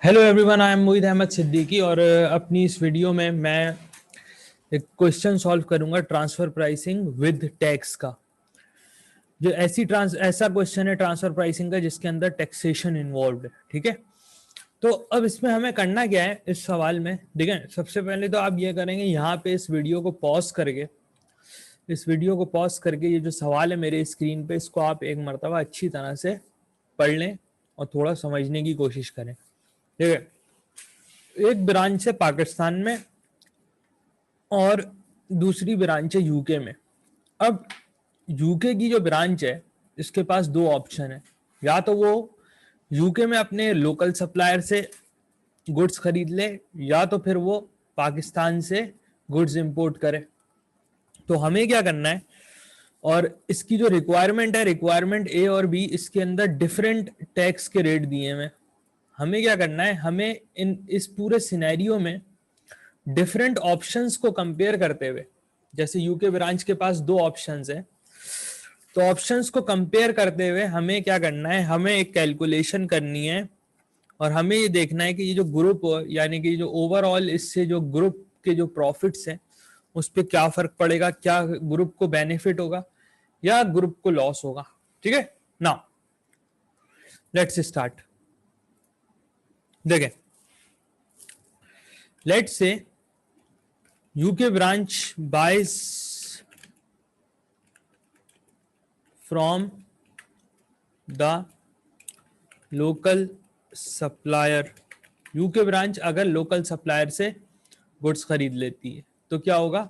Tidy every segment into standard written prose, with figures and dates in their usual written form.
Hello everyone, I am मोहित अहमद सिद्दीकी और अपनी इस वीडियो में मैं एक क्वेश्चन सॉल्व करूंगा ट्रांसफर प्राइसिंग विद टैक्स का। जो ऐसा क्वेश्चन है ट्रांसफर प्राइसिंग का जिसके अंदर टैक्सेशन इन्वॉल्व है। ठीक है, तो अब इसमें हमें करना क्या है इस सवाल में। ठीक है, सबसे पहले तो आप ये करेंगे, यहाँ पे इस वीडियो को पॉज करके ये जो सवाल है मेरे स्क्रीन पे, इसको आप एक मरतबा अच्छी तरह से पढ़ लें और थोड़ा समझने की कोशिश करें। ठीक है, एक ब्रांच है पाकिस्तान में और दूसरी ब्रांच है यूके में। अब यूके की जो ब्रांच है इसके पास दो ऑप्शन है, या तो वो यूके में अपने लोकल सप्लायर से गुड्स खरीद ले या तो फिर वो पाकिस्तान से गुड्स इंपोर्ट करे। तो हमें क्या करना है, और इसकी जो रिक्वायरमेंट है, रिक्वायरमेंट ए और बी, इसके अंदर डिफरेंट टैक्स के रेट दिए हैं। हमें क्या करना है, हमें इस पूरे सिनेरियो में डिफरेंट ऑप्शंस को कंपेयर करते हुए, जैसे यूके ब्रांच के पास दो ऑप्शंस हैं, तो ऑप्शंस को कंपेयर करते हुए हमें क्या करना है, हमें एक कैलकुलेशन करनी है और हमें ये देखना है कि ये जो ग्रुप यानी कि जो ओवरऑल इससे जो ग्रुप के जो प्रॉफिट्स हैं उस पर क्या फर्क पड़ेगा, क्या ग्रुप को बेनिफिट होगा या ग्रुप को लॉस होगा। ठीक है, नाउ लेट्स स्टार्ट। देखें, let's say UK branch buys from the local supplier। UK branch अगर लोकल सप्लायर से गुड्स खरीद लेती है तो क्या होगा,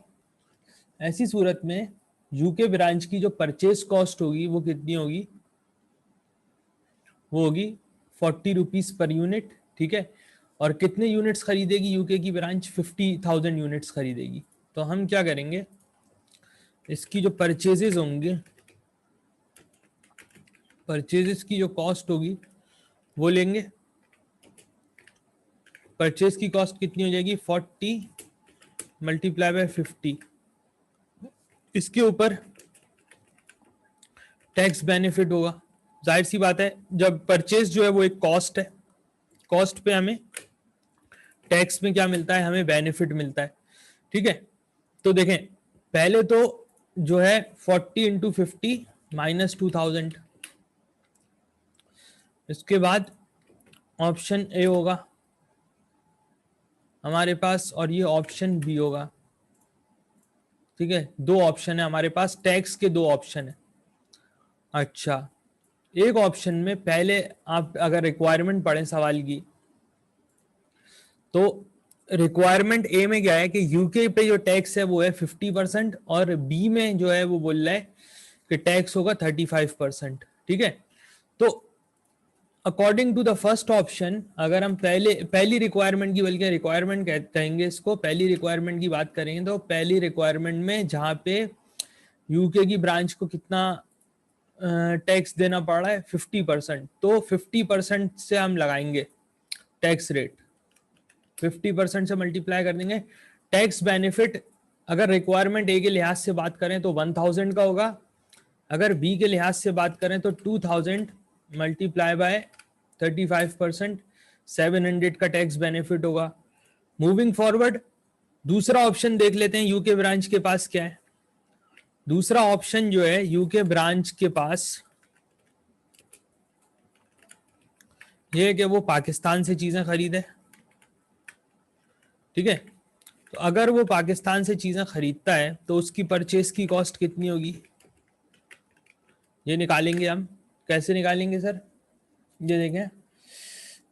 ऐसी सूरत में UK ब्रांच की जो परचेज कॉस्ट होगी वो कितनी होगी, वो होगी 40 रुपीज पर यूनिट। ठीक है, और कितने यूनिट्स खरीदेगी यूके की ब्रांच, 50,000 यूनिट्स खरीदेगी। तो हम क्या करेंगे, इसकी जो परचेजेस होंगे, परचेजेस की जो कॉस्ट होगी वो लेंगे। परचेज की कॉस्ट कितनी हो जाएगी, 40 मल्टीप्लाई बाय 50। इसके ऊपर टैक्स बेनिफिट होगा। जाहिर सी बात है, जब परचेज जो है वो एक कॉस्ट है, कॉस्ट पे हमें टैक्स में क्या मिलता है, हमें बेनिफिट मिलता है। ठीक है, तो देखें, पहले तो जो है 40 इंटू 50 माइनस 2000। इसके बाद ऑप्शन ए होगा हमारे पास और ये ऑप्शन बी होगा। ठीक है, दो ऑप्शन है हमारे पास, टैक्स के दो ऑप्शन है। अच्छा, एक ऑप्शन में पहले आप अगर रिक्वायरमेंट पढ़ें सवाल की, तो रिक्वायरमेंट ए में क्या है कि यूके पे जो टैक्स है वो है 50% और बी में जो है वो बोल रहा है कि टैक्स होगा 35%। ठीक है, तो according to the first option, अगर हम पहली रिक्वायरमेंट की, बल्कि रिक्वायरमेंट कहेंगे इसको, पहली रिक्वायरमेंट की बात करेंगे तो पहली रिक्वायरमेंट में जहां पे यूके की ब्रांच को कितना टैक्स देना पड़ रहा है, 50%, तो 50% से हम लगाएंगे टैक्स रेट, 50% से मल्टीप्लाई कर देंगे। टैक्स बेनिफिट अगर रिक्वायरमेंट ए के लिहाज से बात करें तो 1000 का होगा, अगर बी के लिहाज से बात करें तो 2000 मल्टीप्लाई बाय 35%, 700 का टैक्स बेनिफिट होगा। मूविंग फॉरवर्ड, दूसरा ऑप्शन देख लेते हैं यूके ब्रांच के पास क्या है। दूसरा ऑप्शन जो है यूके ब्रांच के पास ये है कि वो पाकिस्तान से चीजें खरीदे। ठीक है, तो अगर वो पाकिस्तान से चीजें खरीदता है तो उसकी परचेस की कॉस्ट कितनी होगी, ये निकालेंगे हम। कैसे निकालेंगे सर, ये देखें,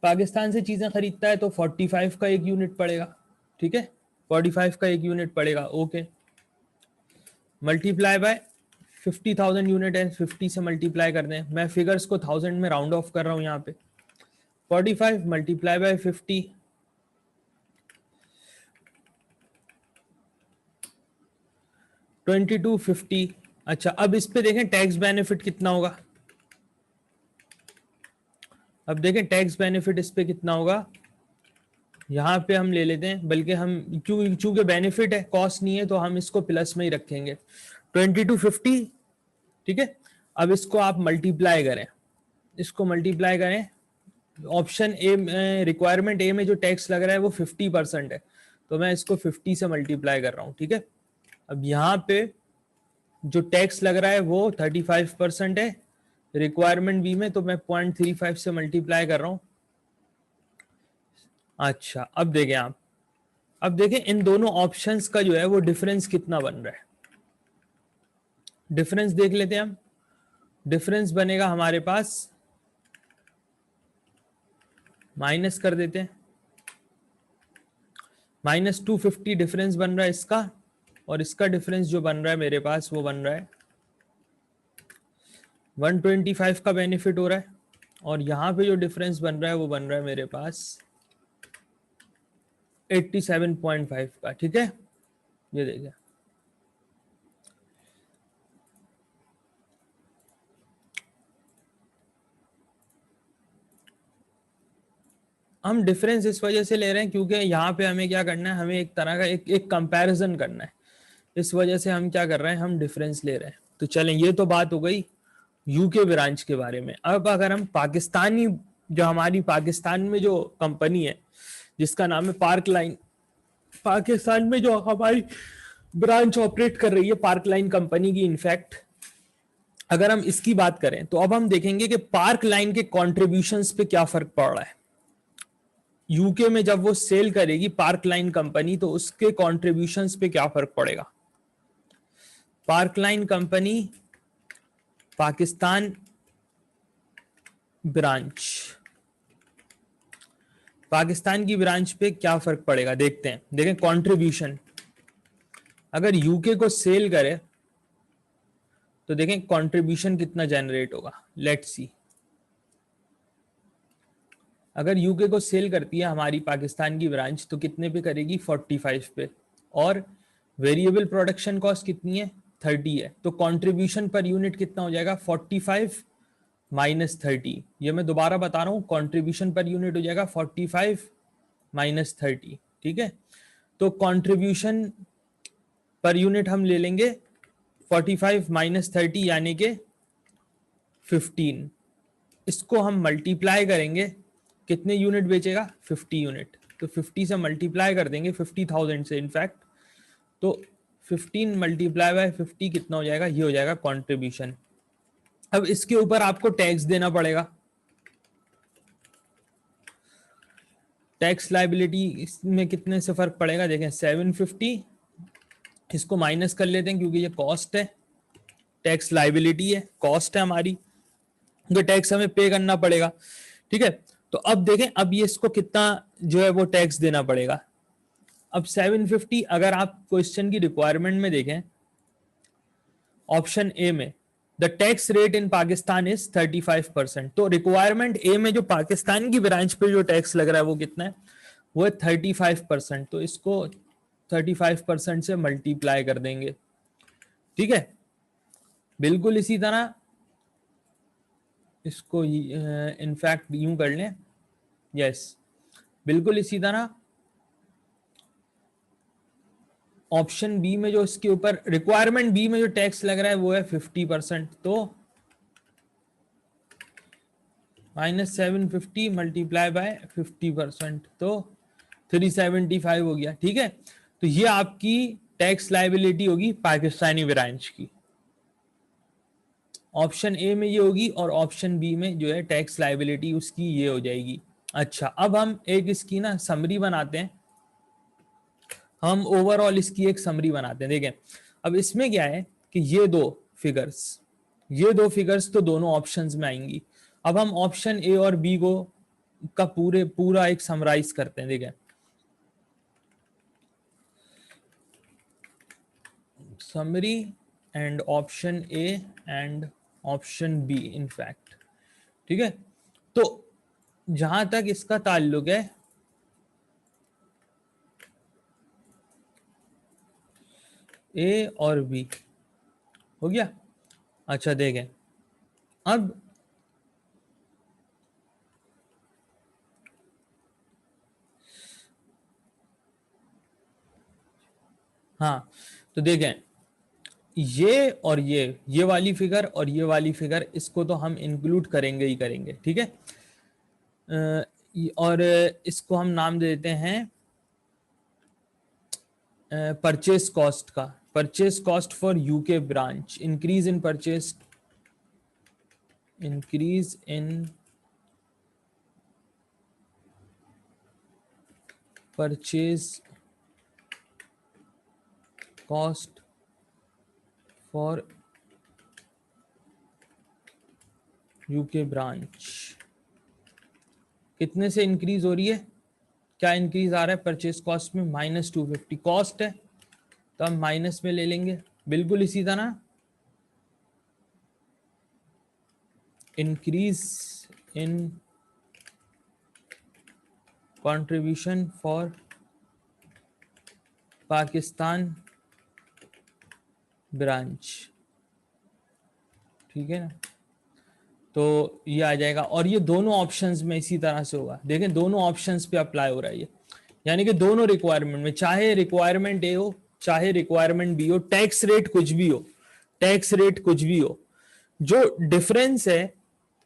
पाकिस्तान से चीजें खरीदता है तो 45 का एक यूनिट पड़ेगा। ठीक है, 45 का एक यूनिट पड़ेगा। ओके, मल्टीप्लाई बाय 50,000 यूनिट है, 50 से मल्टीप्लाई कर दें। मैं फिगर्स को 1000 में राउंड ऑफ कर रहा हूं यहाँ पे। 45 मल्टीप्लाई बाय 50, 2250। अच्छा, अब इस पे देखें टैक्स बेनिफिट कितना होगा। अब देखें टैक्स बेनिफिट इस पे कितना होगा, यहाँ पे हम ले लेते हैं, बल्कि हम चूंकि बेनिफिट है कॉस्ट नहीं है तो हम इसको प्लस में ही रखेंगे, 2250। ठीक है, अब इसको आप मल्टीप्लाई करें, इसको मल्टीप्लाई करें ऑप्शन ए में, रिक्वायरमेंट ए में जो टैक्स लग रहा है वो 50% है, तो मैं इसको 50 से मल्टीप्लाई कर रहा हूँ, ठीक है। अब यहाँ पे जो टैक्स लग रहा है वो 35% है रिक्वायरमेंट बी में, तो मैं 0.35 से मल्टीप्लाई कर रहा हूँ। अच्छा, अब देखें आप, अब देखें इन दोनों ऑप्शंस का जो है वो डिफरेंस कितना बन रहा है। डिफरेंस देख लेते हैं हम। डिफरेंस बनेगा हमारे पास, माइनस कर देते हैं, -250 डिफरेंस बन रहा है इसका, और इसका डिफरेंस जो बन रहा है मेरे पास वो बन रहा है 125 का बेनिफिट हो रहा है, और यहां पे जो डिफरेंस बन रहा है वो बन रहा है मेरे पास 87.5 का, ठीक है। ये देखिए, हम डिफरेंस इस वजह से ले रहे हैं क्योंकि यहाँ पे हमें क्या करना है, हमें एक तरह का एक कंपैरिजन करना है, इस वजह से हम क्या कर रहे हैं, हम डिफरेंस ले रहे हैं। तो चलें, ये तो बात हो गई यूके ब्रांच के बारे में। अब अगर हम पाकिस्तानी, जो हमारी पाकिस्तान में जो कंपनी है जिसका नाम है पार्क लाइन, पाकिस्तान में जो हमारी ब्रांच ऑपरेट कर रही है पार्क लाइन कंपनी की, इनफैक्ट अगर हम इसकी बात करें तो अब हम देखेंगे कि पार्क लाइन के कॉन्ट्रीब्यूशंस पे क्या फर्क पड़ रहा है। यूके में जब वो सेल करेगी पार्क लाइन कंपनी, तो उसके कॉन्ट्रीब्यूशंस पे क्या फर्क पड़ेगा। Park line company Pakistan branch, Pakistan की ब्रांच पे क्या फर्क पड़ेगा देखते हैं। देखें कंट्रीब्यूशन, अगर यूके को सेल करे तो देखें कंट्रीब्यूशन कितना जनरेट होगा, लेट्स सी। अगर यूके को सेल करती है हमारी पाकिस्तान की ब्रांच तो कितने पे करेगी, 45 पे, और वेरिएबल प्रोडक्शन कॉस्ट कितनी है, 30 है, तो कंट्रीब्यूशन पर यूनिट कितना हो जाएगा, 45 माइनस 30। ये मैं दोबारा बता रहा हूँ, कंट्रीब्यूशन पर यूनिट हो जाएगा 45 माइनस 30, ठीक है। तो कंट्रीब्यूशन पर यूनिट हम ले लेंगे 45 माइनस 30 यानी कि 15। इसको हम मल्टीप्लाई करेंगे, कितने यूनिट बेचेगा, 50 यूनिट, तो 50 से मल्टीप्लाई कर देंगे 50,000 से इनफैक्ट, तो 15 मल्टीप्लाई बाय 50 कितना हो जाएगा, ये हो जाएगा कंट्रीब्यूशन। अब इसके ऊपर आपको टैक्स देना पड़ेगा। टैक्स लाइबिलिटी इसमें कितने से फर्क पड़ेगा, देखें 750, इसको माइनस कर लेते हैं क्योंकि ये कॉस्ट है, टैक्स लाइबिलिटी है, कॉस्ट है हमारी, तो टैक्स हमें पे करना पड़ेगा, ठीक है। तो अब देखें, अब ये इसको कितना जो है वो टैक्स देना पड़ेगा। अब 750, अगर आप क्वेश्चन की रिक्वायरमेंट में देखें ऑप्शन ए में, the tax rate in Pakistan is 35%, तो रिक्वायरमेंट ए में जो पाकिस्तान की ब्रांच पे जो टैक्स लग रहा है वो कितना है, वो है 35%, तो इसको 35% से मल्टीप्लाई कर देंगे, ठीक है। बिल्कुल इसी तरह इसको इनफैक्ट यूं कर लें, यस, बिल्कुल इसी तरह ऑप्शन बी में जो इसके ऊपर रिक्वायरमेंट बी में जो टैक्स लग रहा है वो है 50%, तो -750 मल्टीप्लाई बाय 50%, तो 375 हो गया, ठीक है। तो ये आपकी टैक्स लाइबिलिटी होगी पाकिस्तानी ब्रांच की, ऑप्शन ए में ये होगी, और ऑप्शन बी में जो है टैक्स लाइबिलिटी उसकी ये हो जाएगी। अच्छा, अब हम एक इसकी ना समरी बनाते हैं, हम ओवरऑल इसकी एक समरी बनाते हैं। देखें, अब इसमें क्या है कि ये दो फिगर्स तो दोनों ऑप्शंस में आएंगी। अब हम ऑप्शन ए और बी को का पूरा एक समराइज करते हैं। देखें, summary and option A and option B in fact, ठीक है। तो जहां तक इसका ताल्लुक है, ए और बी हो गया। अच्छा देखें, अब हाँ, तो देखें ये और ये वाली फिगर और ये वाली फिगर, इसको तो हम इंक्लूड करेंगे ही करेंगे, ठीक है। और इसको हम नाम दे देते हैं परचेस कॉस्ट का। Purchase cost for UK branch, increase in purchase, increase in purchase cost for UK branch. कितने से इंक्रीज हो रही है, क्या इंक्रीज आ रहा है परचेस कॉस्ट में? -250 कॉस्ट है तो हम माइनस में ले लेंगे। बिल्कुल इसी तरह increase in contribution for Pakistan branch, ठीक है ना। तो ये आ जाएगा, और ये दोनों ऑप्शंस में इसी तरह से होगा। देखें दोनों ऑप्शंस पे अप्लाई हो रहा है ये, यानी कि दोनों रिक्वायरमेंट में, चाहे रिक्वायरमेंट ए हो चाहे रिक्वायरमेंट बी हो, टैक्स रेट कुछ भी हो, टैक्स रेट कुछ भी हो, जो डिफरेंस है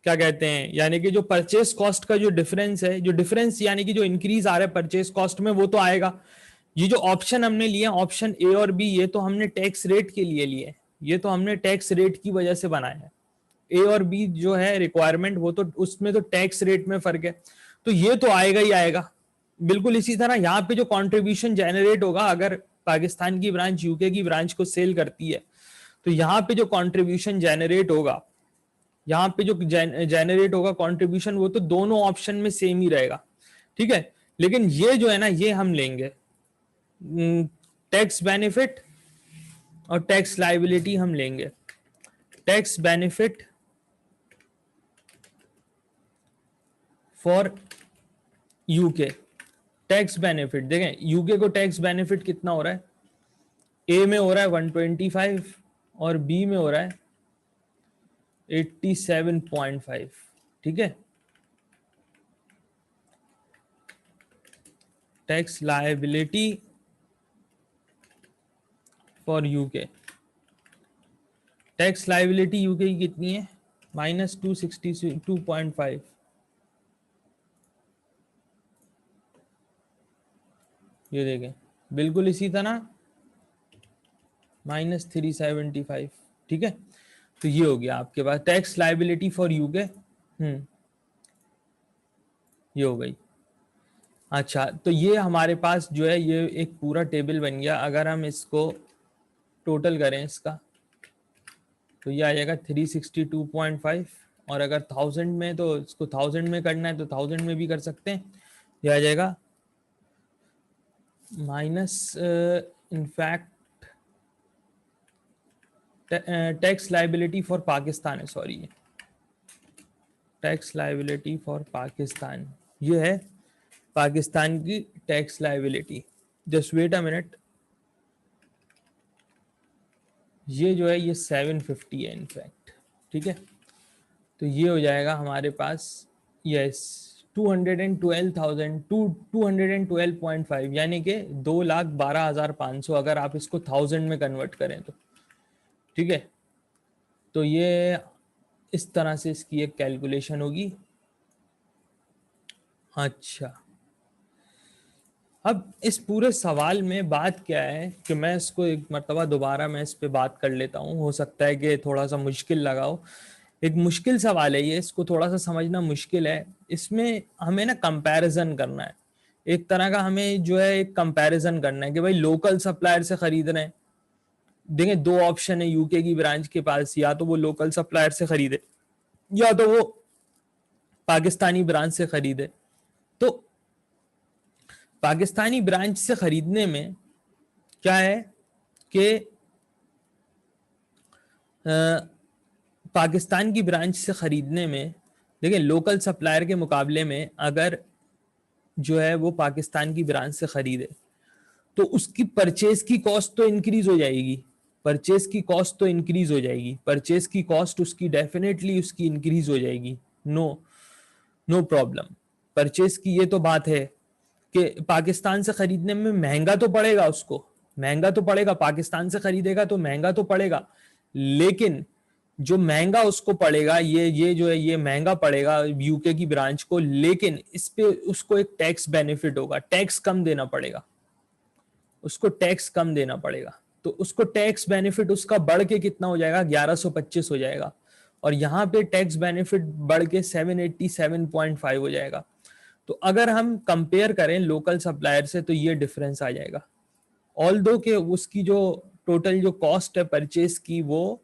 क्या कहते हैं, यानी कि जो परचेस कॉस्ट का जो डिफरेंस है, जो डिफरेंस यानी कि जो इंक्रीज आ रहा है परचेस कॉस्ट में, वो तो आएगा। ये जो ऑप्शन हमने लिए ऑप्शन ए और बी, ये तो हमने टैक्स रेट के लिए लिए, ये तो हमने टैक्स रेट की वजह से बनाया है। ए और बी जो है रिक्वायरमेंट, वो तो उसमें तो टैक्स रेट में फर्क है, तो ये तो आएगा ही आएगा। बिल्कुल इसी तरह यहाँ पे जो कंट्रीब्यूशन जनरेट होगा, अगर पाकिस्तान की ब्रांच यूके की ब्रांच को सेल करती है, तो यहाँ पे जो कंट्रीब्यूशन जनरेट होगा, यहाँ पे जो जनरेट होगा कंट्रीब्यूशन, वो तो दोनों ऑप्शन में सेम ही रहेगा, ठीक है। लेकिन ये जो है ना, ये हम लेंगे टैक्स बेनिफिट और टैक्स लाइबिलिटी हम लेंगे। Tax benefit for UK, tax benefit देखें यूके को टैक्स बेनिफिट कितना हो रहा है, ए में हो रहा है 125 और बी में हो रहा है 87.5, ठीक है। Tax liability for UK, tax liability UK की कितनी है, -262.5, ये देखें बिल्कुल इसी तरह -375, ठीक है। तो ये हो गया आपके पास टैक्स लायबिलिटी फॉर यूके, ये हो गई। अच्छा, तो ये हमारे पास जो है ये एक पूरा टेबल बन गया। अगर हम इसको टोटल करें इसका, तो ये आ जाएगा 362.5, और अगर 1000 में, तो इसको 1000 में करना है तो 1000 में भी कर सकते हैं। ये आ जाएगा minus in fact tax liability for Pakistan है, sorry, tax liability for Pakistan, ये है पाकिस्तान की tax liability. Just wait a minute, ये जो है ये 750 है इनफैक्ट, ठीक है। तो ये हो जाएगा हमारे पास, यस 212,000 212.5, यानी कि 2,12,500 अगर आप इसको 1000 में कन्वर्ट करें तो, ठीक है। तो ये इस तरह से इसकी एक कैलकुलेशन होगी। अच्छा, अब इस पूरे सवाल में बात क्या है कि मैं इसको एक मरतबा दोबारा मैं इस पे बात कर लेता हूँ, हो सकता है कि थोड़ा सा मुश्किल लगा हो। एक मुश्किल सवाल है ये, इसको थोड़ा सा समझना मुश्किल है। इसमें हमें ना कंपैरिजन करना है, एक तरह का हमें जो है एक कंपैरिजन करना है कि भाई लोकल सप्लायर से खरीद रहे हैं। देखिए दो ऑप्शन है यूके की ब्रांच के पास, या तो वो लोकल सप्लायर से खरीदे या तो वो पाकिस्तानी ब्रांच से खरीदे। तो पाकिस्तानी ब्रांच से खरीदने में क्या है कि पाकिस्तान की ब्रांच से खरीदने में, देखिए लोकल सप्लायर के मुकाबले में अगर जो है वो पाकिस्तान की ब्रांच से खरीदे, तो उसकी परचेज की कॉस्ट तो इंक्रीज हो जाएगी, परचेज की कॉस्ट तो इंक्रीज हो जाएगी, परचेज की कॉस्ट उसकी डेफिनेटली उसकी इंक्रीज हो जाएगी, नो प्रॉब्लम। परचेज की ये तो बात है कि पाकिस्तान से खरीदने में महंगा तो पड़ेगा, उसको महंगा तो पड़ेगा, पाकिस्तान से खरीदेगा तो महंगा तो पड़ेगा, लेकिन जो महंगा उसको पड़ेगा, ये जो है ये महंगा पड़ेगा यूके की ब्रांच को, लेकिन इस पे उसको एक टैक्स बेनिफिट होगा, टैक्स कम देना पड़ेगा, उसको टैक्स कम देना पड़ेगा। तो उसको टैक्स बेनिफिट उसका बढ़ के कितना हो जाएगा, 1125 हो जाएगा, और यहाँ पे टैक्स बेनिफिट बढ़ के 787.5 हो जाएगा। तो अगर हम कंपेयर करें लोकल सप्लायर से तो ये डिफरेंस आ जाएगा। ऑल्दो के उसकी जो टोटल जो कॉस्ट है परचेज की वो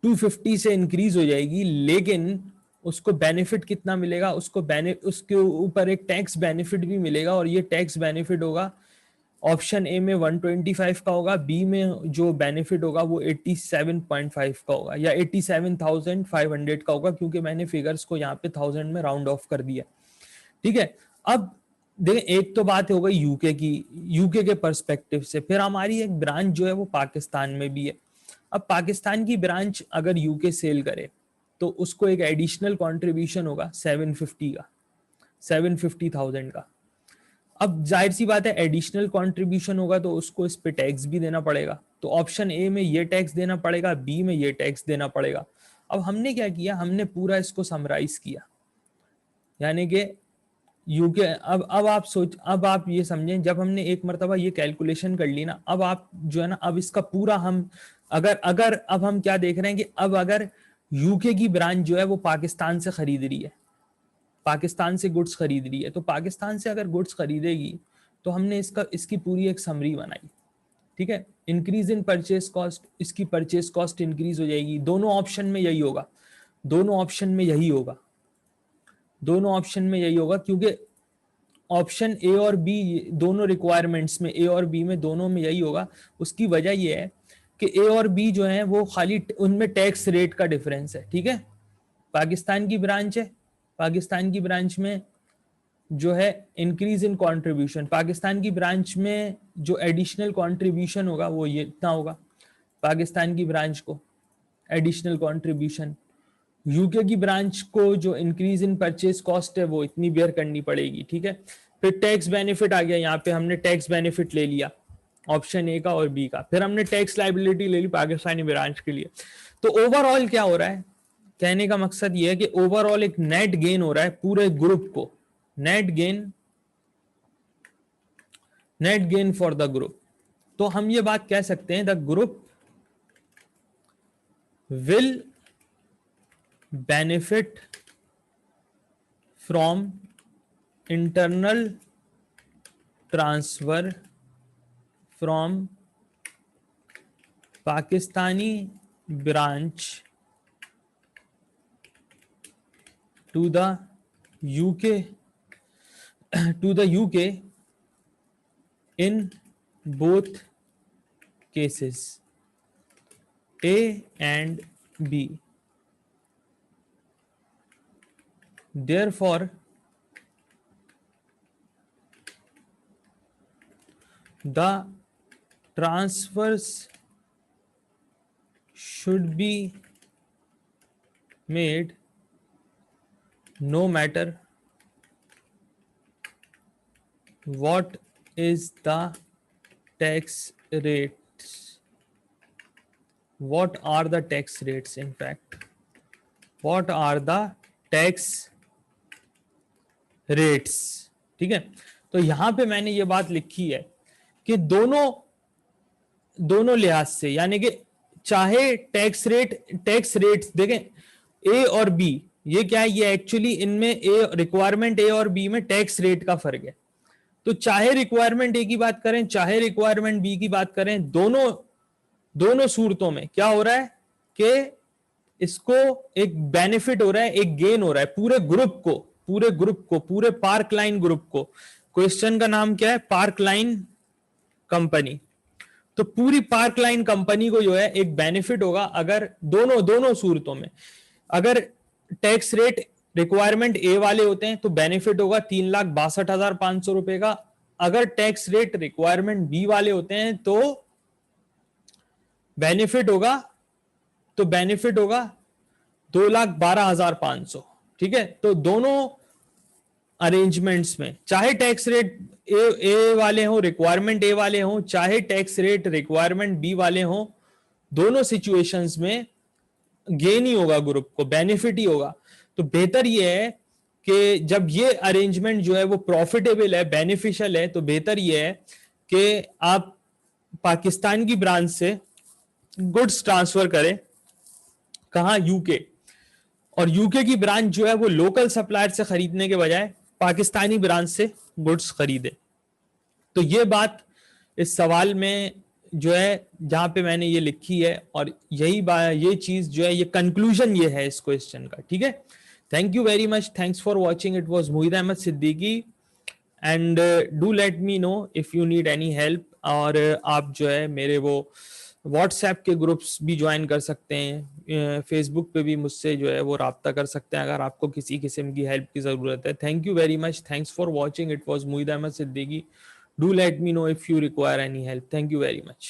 250 से इंक्रीज हो जाएगी, लेकिन उसको बेनिफिट कितना मिलेगा, उसके ऊपर एक टैक्स बेनिफिट भी मिलेगा, और ये टैक्स बेनिफिट होगा ऑप्शन ए में 125 का होगा, बी में जो बेनिफिट होगा वो 87.5 का होगा, या 87,500 का होगा, क्योंकि मैंने फिगर्स को यहाँ पे 1000 में राउंड ऑफ कर दिया। ठीक है, अब देखें, एक तो बात हो गई यूके की, यूके के पर्सपेक्टिव से। फिर हमारी एक ब्रांच जो है वो पाकिस्तान में भी है। अब पाकिस्तान की ब्रांच अगर यूके सेल करे तो उसको एक एडिशनल कंट्रीब्यूशन होगा 750 का, 750,000 का। अब जाहिर सी बात है एडिशनल कंट्रीब्यूशन होगा तो उसको इस पे टैक्स भी देना पड़ेगा। तो ऑप्शन ए में ये टैक्स देना पड़ेगा, बी में ये टैक्स देना पड़ेगा। अब हमने क्या किया, हमने पूरा इसको समराइज किया, यानी कि यूके, अब आप ये समझें, जब हमने एक मरतबा ये कैलकुलेशन कर ली ना, अब आप जो है ना, अब इसका पूरा हम अगर अगर अब हम क्या देख रहे हैं कि अब अगर यूके की ब्रांच जो है वो पाकिस्तान से खरीद रही है, पाकिस्तान से गुड्स खरीद रही है, तो पाकिस्तान से अगर गुड्स खरीदेगी तो हमने इसकी पूरी एक समरी बनाई। ठीक है, इंक्रीज इन परचेज कॉस्ट, इसकी परचेज कॉस्ट इंक्रीज हो जाएगी। दोनों ऑप्शन में यही होगा, दोनों ऑप्शन में यही होगा, दोनों ऑप्शन में यही होगा, क्योंकि ऑप्शन ए और बी दोनों रिक्वायरमेंट्स में, ए और बी में दोनों में यही होगा। उसकी वजह यह है कि ए और बी जो है वो खाली उनमें टैक्स रेट का डिफरेंस है। ठीक है, पाकिस्तान की ब्रांच है, पाकिस्तान की ब्रांच में जो है इंक्रीज इन कंट्रीब्यूशन, पाकिस्तान की ब्रांच में जो एडिशनल कंट्रीब्यूशन होगा वो ये इतना होगा, पाकिस्तान की ब्रांच को एडिशनल कंट्रीब्यूशन। यूके की ब्रांच को जो इंक्रीज इन परचेज कॉस्ट है वो इतनी बेयर करनी पड़ेगी। ठीक है, फिर टैक्स बेनिफिट आ गया, यहाँ पे हमने टैक्स बेनिफिट ले लिया ऑप्शन ए का और बी का, फिर हमने टैक्स लाइबिलिटी ले ली पाकिस्तानी ब्रांच के लिए। तो ओवरऑल क्या हो रहा है, कहने का मकसद ये है कि ओवरऑल एक नेट गेन हो रहा है पूरे ग्रुप को, net gain for the group. तो हम ये बात कह सकते हैं, the group will benefit from internal transfer from Pakistani branch to the UK in both cases A and B. Therefore, the transfers should be made no matter what is the tax rates, what are the tax rates, in fact what are the tax rates। ठीक है, तो यहां पे मैंने ये बात लिखी है कि दोनों लिहाज से, यानी कि चाहे टैक्स रेट्स देखें ए और बी, ये क्या है, ये एक्चुअली इनमें रिक्वायरमेंट ए और बी में टैक्स रेट का फर्क है। तो चाहे रिक्वायरमेंट ए की बात करें चाहे रिक्वायरमेंट बी की बात करें, दोनों सूरतों में क्या हो रहा है कि इसको एक बेनिफिट हो रहा है, एक गेन हो रहा है पूरे ग्रुप को, पूरे पार्क लाइन ग्रुप को। क्वेश्चन का नाम क्या है, पार्क लाइन कंपनी। तो पूरी पार्क लाइन कंपनी को जो है एक बेनिफिट होगा अगर दोनों सूरतों में, अगर टैक्स रेट रिक्वायरमेंट ए वाले होते हैं तो बेनिफिट होगा 3,62,500 रुपए का, अगर टैक्स रेट रिक्वायरमेंट बी वाले होते हैं तो बेनिफिट होगा 2,12,500। ठीक है, तो दोनों अरेंजमेंट्स में चाहे टैक्स रेट ए वाले हो, रिक्वायरमेंट ए वाले हो, चाहे टैक्स रेट रिक्वायरमेंट बी वाले हो, दोनों सिचुएशंस में गेन ही होगा, ग्रुप को बेनिफिट ही होगा। तो बेहतर ये है कि जब ये अरेंजमेंट जो है वो प्रॉफिटेबल है, बेनिफिशियल है, तो बेहतर ये है कि आप पाकिस्तान की ब्रांच से गुड्स ट्रांसफर करें, कहां, यूके, और यूके की ब्रांच जो है वो लोकल सप्लायर से खरीदने के बजाय पाकिस्तानी ब्रांच से गुड्स खरीदे। तो ये बात इस सवाल में जो है जहां पे मैंने ये लिखी है, और यही बात, ये चीज जो है, ये कंक्लूजन ये है इस क्वेश्चन का, ठीक है। Thank you very much, thanks for watching, it was Mohid Ahmed Siddiqui, and do let me know if you need any help. और आप जो है मेरे वो व्हाट्सएप के ग्रुप्स भी ज्वाइन कर सकते हैं, फेसबुक पे भी मुझसे जो है वो राब्ता कर सकते हैं अगर आपको किसी किस्म की हेल्प की जरूरत है। Thank you very much, thanks for watching, it was Mohid Ahmed Siddiqui. Do let me know if you require any help. Thank you very much.